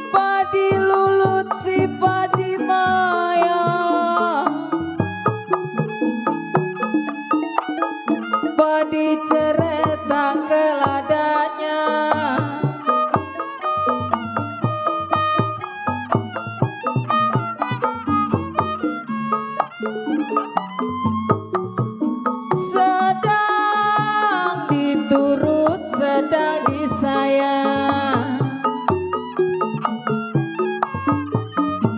Padi lulut si padi maya, padi cerita keladanya, sedang diturut sedang disayang,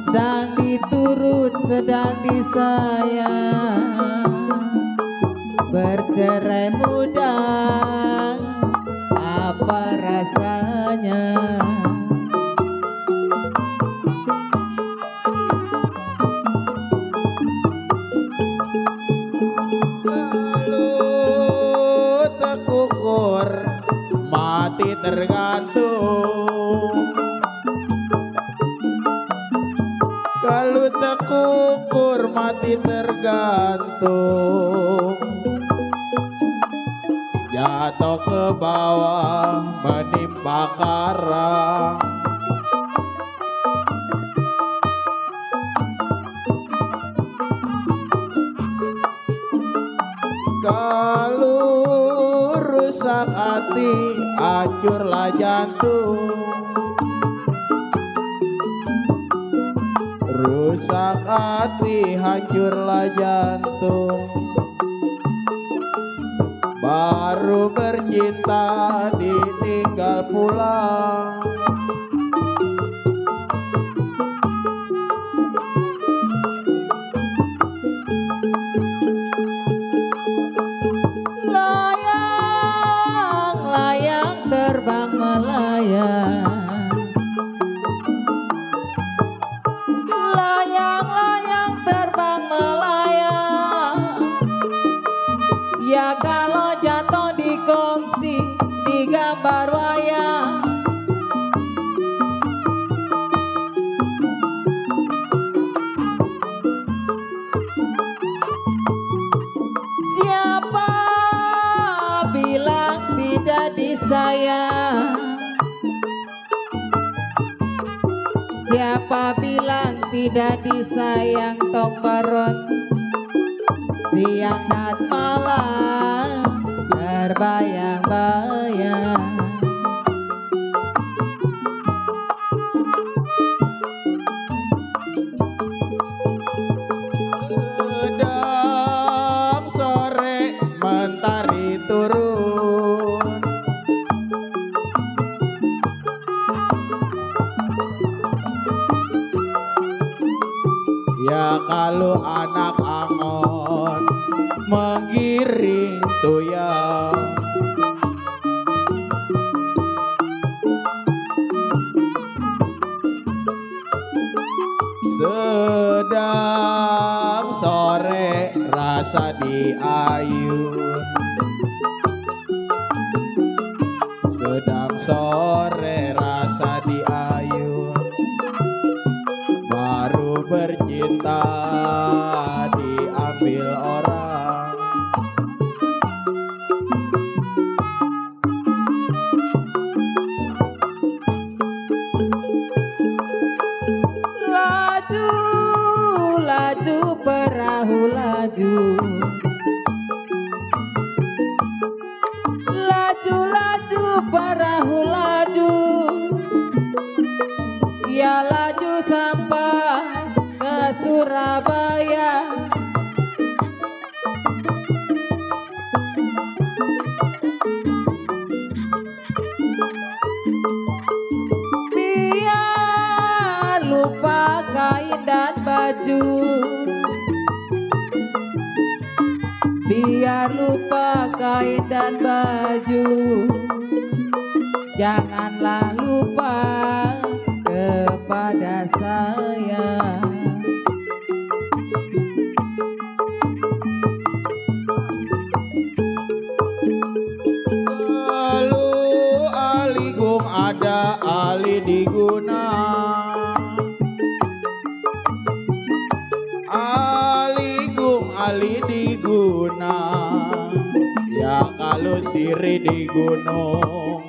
sedang diturut sedang disayang, bercerai muda apa rasanya. Kalau tekukur mati tergantung, kalau tekukur mati tergantung, jatuh ke bawah menimpa karang. Kalau rusak hati hancurlah jantung, rusak hati hancurlah jantung, baru bercinta ditinggal pulang. Layang-layang terbang melayang, layang-layang terbang melayang, ya kalau jatuh di kongsi di gambar wayang. Siapa bilang tidak disayang? Siapa bilang tidak disayang? Tong baron siang dan malam terbayang-bayang. Sedang sore mentari turun, ya kalau anak angon menggiring tuyang, sedang sore rasa diayun, sedang sore rasa diayun, baru bercinta diambil orang. Laju, laju perahu laju, laju, laju perahu laju, ya laju sampai ke Surabaya. Biar lupa kain dan baju, biar lupa kain dan baju, janganlah lupa kepada saya. Lalu aligung ada ali diguna, aligung ali diguna. Ya kalau siri di gunung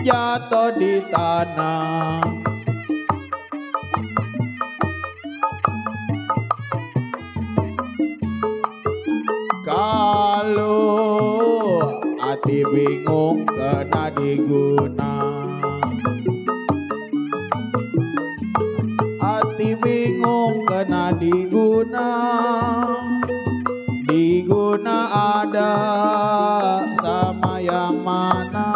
jatuh di tanah. Kalau hati bingung kena diguna, hati bingung kena diguna. Diguna ada sama yang mana?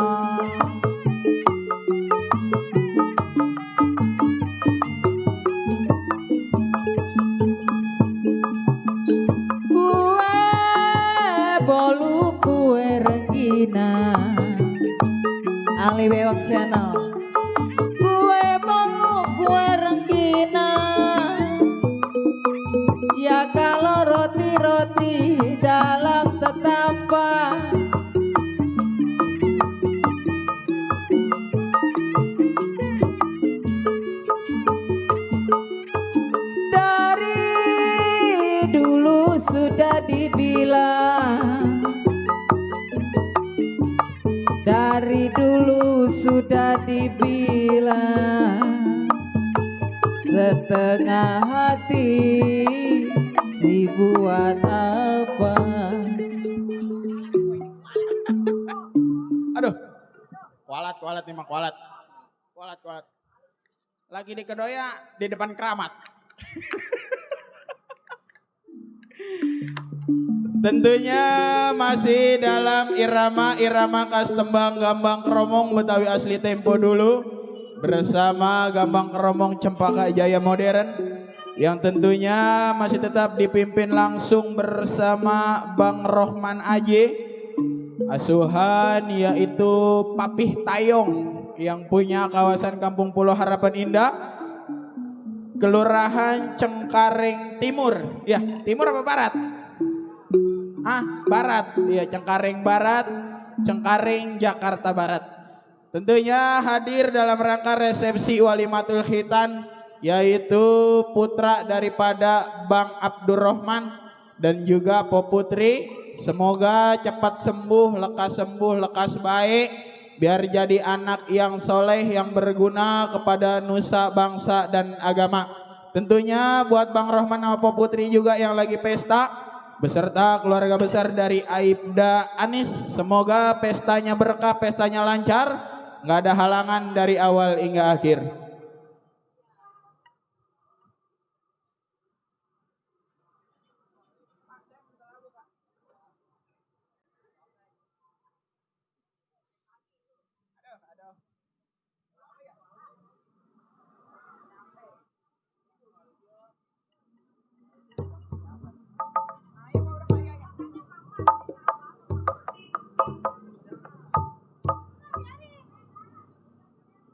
Kue bolu kue rengginang Ali Bewak Channel. Kue bolu kue rengginang, ya kalau roti-roti dalam tetapan. Dari dulu sudah dibilang, dari dulu sudah dibilang, setengah hati si buat apa? Aduh, kualat nih mah kualat. Lagi di Kedoya di depan keramat. Tentunya masih dalam irama khas tembang Gambang Kromong Betawi asli tempo dulu bersama Gambang Kromong Cempaka Jaya modern yang tentunya masih tetap dipimpin langsung bersama Bang Rohman Aje asuhan yaitu Papih Tayong yang punya kawasan Kampung Pulau Harapan Indah, Kelurahan Cengkareng Timur. Ya, timur apa barat? Barat. Iya, Cengkareng Barat, Cengkareng Jakarta Barat. Tentunya hadir dalam rangka resepsi Walimatul Khitan yaitu putra daripada Bang Abdurrahman dan juga Po Putri. Semoga cepat sembuh, lekas baik, biar jadi anak yang soleh yang berguna kepada nusa bangsa dan agama. Tentunya buat Bang Rohman sama Po Putri juga yang lagi pesta beserta keluarga besar dari Aibda Anis, semoga pestanya berkah, pestanya lancar, nggak ada halangan dari awal hingga akhir.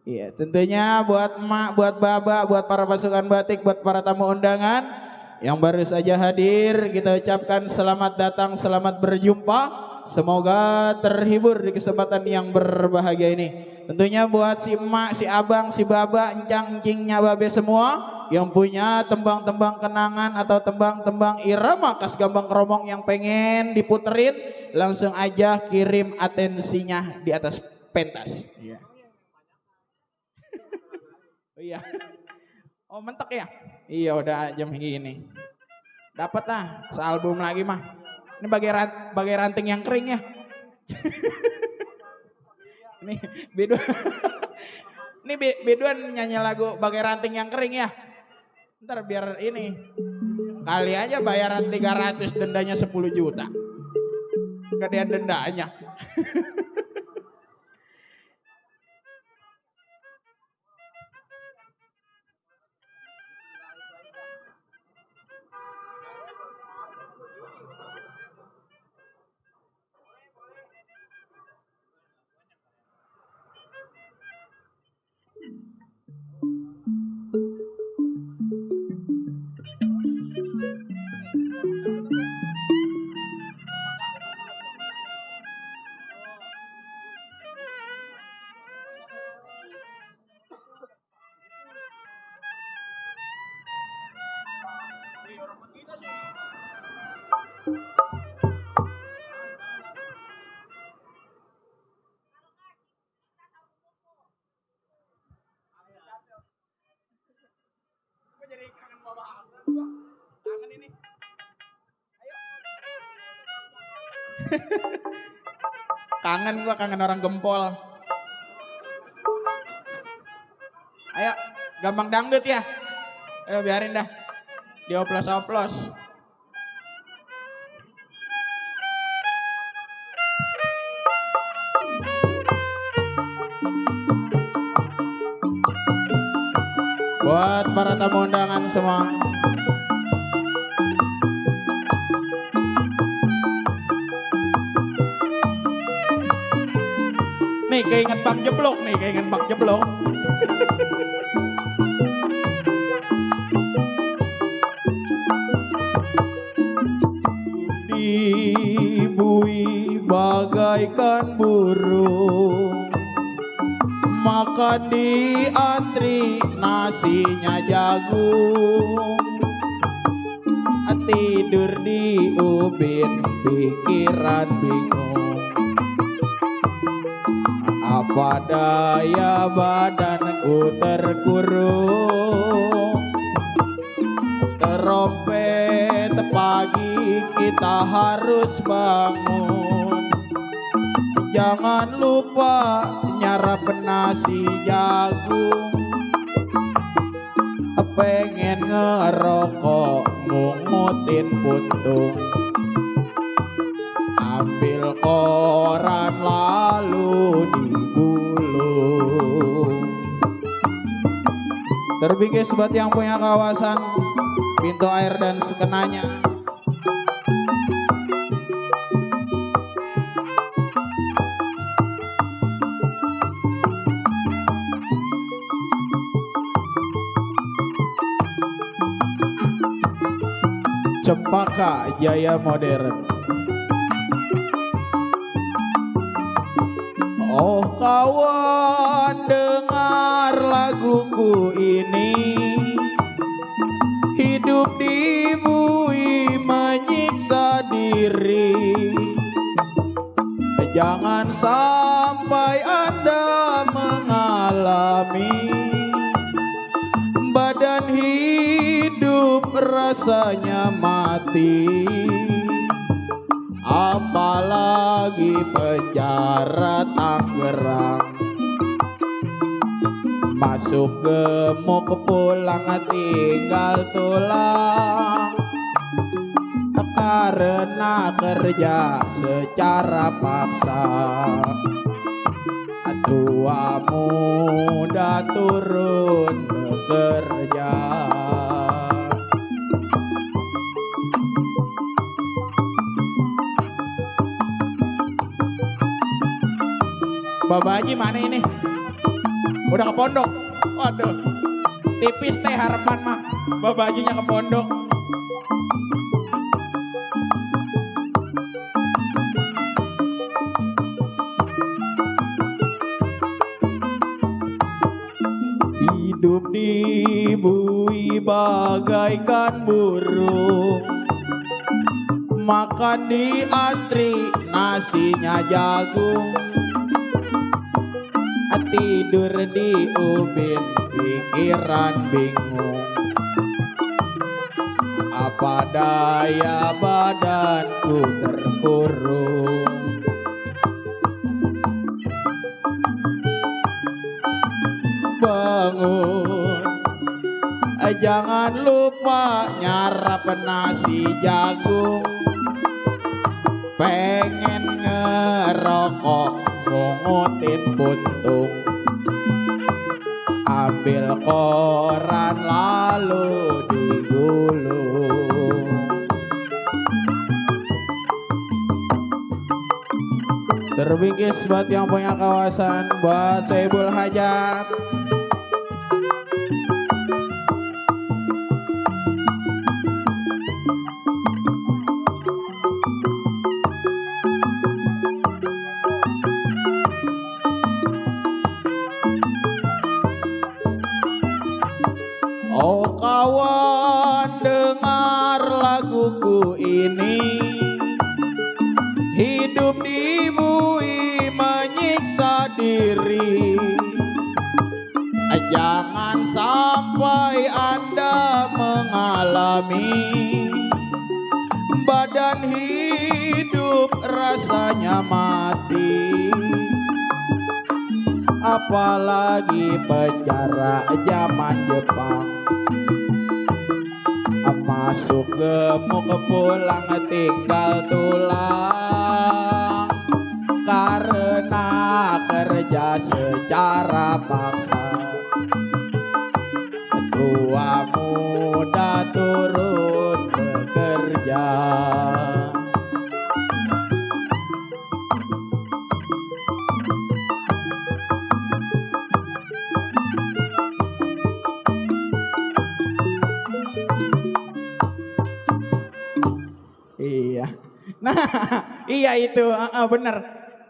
Iya, tentunya buat emak, buat baba, buat para pasukan batik, buat para tamu undangan yang baru saja hadir, kita ucapkan selamat datang, selamat berjumpa. Semoga terhibur di kesempatan yang berbahagia ini. Tentunya buat si emak, si abang, si baba, encang, encingnya babe semua yang punya tembang-tembang kenangan atau tembang-tembang irama khas Gambang Kromong yang pengen diputerin, langsung aja kirim atensinya di atas pentas. Iya. Oh iya. Oh mentek ya? Iya udah jam gini. Dapat lah sealbum lagi mah. Ini bagai ranting yang kering ya. Ini Beduan. Ini Beduan nyanyi lagu bagai ranting yang kering ya. Ntar biar ini kali aja bayaran 300 dendanya 10 juta. Gedean dendanya. jadi kangen bawa kangen ini. Kangen gua, kangen orang gempol. Ayo, gampang dangdut ya. Ayo biarin dah. Dioplos-oplos. Buat para tamu undangan semua. Nih keinget Bang Jeblok nih, keinget Bang Jeblok. Dibui bagaikan burung, makan di antri nasinya jagung, tidur di ubin pikiran bingung. Apa daya badanku terkurung, terompet pagi kita harus bangun. Jangan lupa nyarap nasi jagung. Pengen ngerokok mungutin puntung, ambil koran lalu digulung. Terbikis buat yang punya kawasan pintu air dan sekenanya. Cempaka Jaya Modern. Oh kawan, dengar laguku ini. Hidup di bumi menyiksa diri. Jangan sampai Anda mengalami badan hidup rasanya mati, apalagi penjara Tangerang. Masuk gemuk pulang tinggal tulang, karena kerja secara paksa. Tua muda turun bekerja. Baba Haji mana ini? Udah ke pondok. Waduh, tipis teh harapan mah. Baba Hajinya ke pondok. Hidup di bumi bagaikan burung, makan di antri nasinya jagung, tidur di ubin pikiran bingung. Apa daya badanku terkurung. Bangun, jangan lupa nyarap nasi jagung. Pengen ngerokok mungutin puntung, ambil koran lalu digulung. Terbikis buat yang punya kawasan, buat Saibul Hajat. Oh kawan, dengar laguku ini. Hidup di bumi menyiksa diri. Jangan sampai Anda alami, badan hidup rasanya mati, apalagi penjara zaman Jepang. Masuk gemuk pulang tinggal tulang, karena kerja secara paksa. Tua muda turun bekerja. Iya. Nah, iya itu, bener.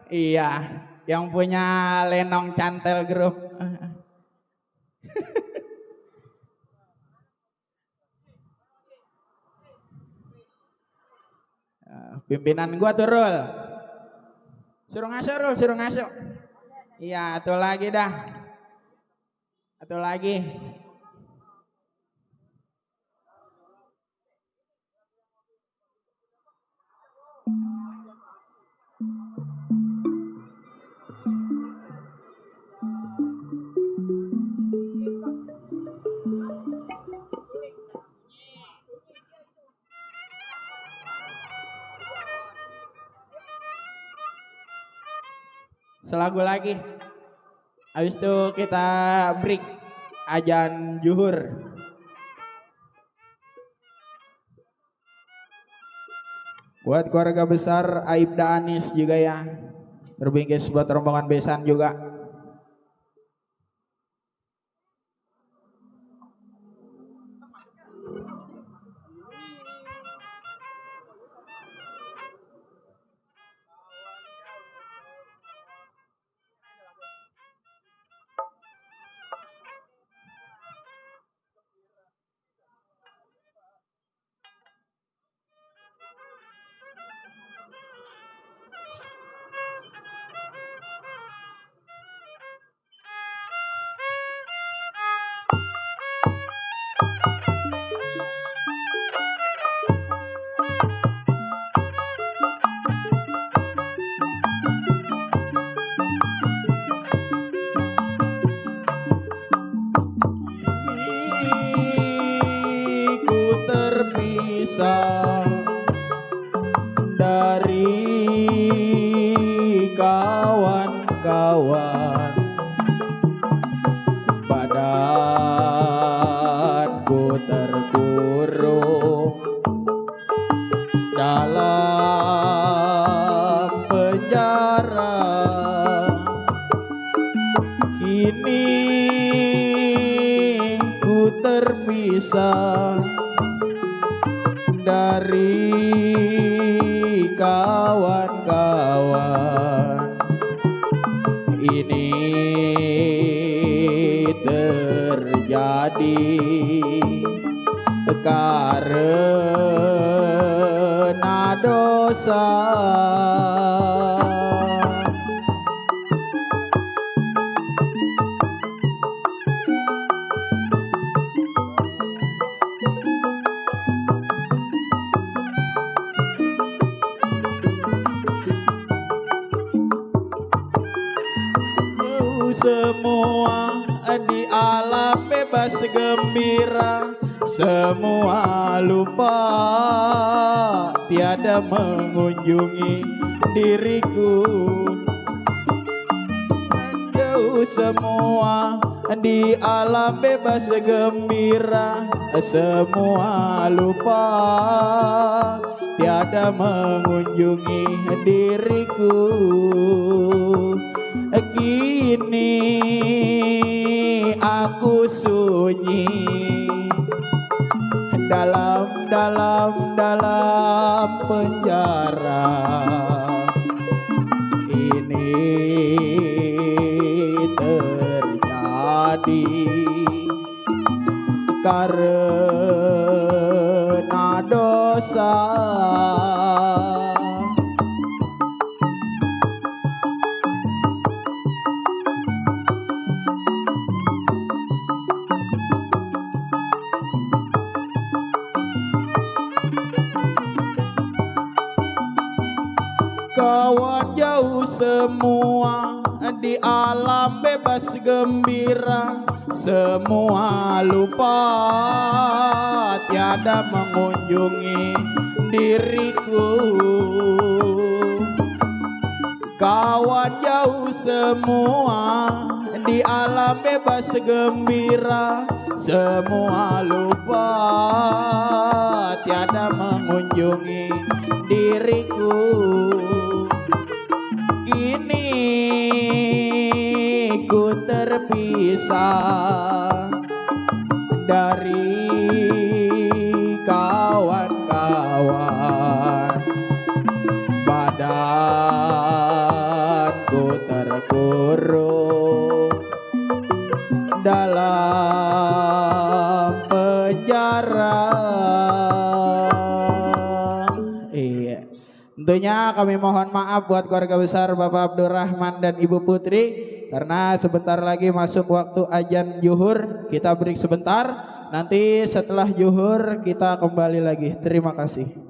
Iya, yang punya Lenong Cantel Group. Pimpinan gua tuh Rul. Suruh ngasuh Rul, suruh ngasuh. Iya, atuh lagi dah. Atuh lagi. Selagu lagi. Habis itu kita break ajan zuhur. Buat keluarga besar Aibda Anis juga ya. Berbingkis buat rombongan besan juga. Dari kawan-kawan, badanku terkurung dalam penjara. Kini ku terpisah dari kawan-kawan. Ini terjadi karena dosa. Semua di alam bebas gembira, semua lupa tiada mengunjungi diriku. Jauh semua di alam bebas gembira, semua lupa tiada mengunjungi diriku. Kini aku sunyi dalam penjara. Ini terjadi karena dosa. semua di alam bebas gembira, semua lupa tiada mengunjungi diriku. Kawan jauh semua di alam bebas gembira, semua lupa tiada mengunjungi diriku. Kini ku terpisah dari kawan-kawan, badanku terkurung dalam penjara. Iya. Tentunya kami mohon maaf buat keluarga besar Bapak Abdurrahman dan Ibu Putri, karena sebentar lagi masuk waktu azan zuhur. Kita break sebentar, nanti setelah zuhur kita kembali lagi. Terima kasih.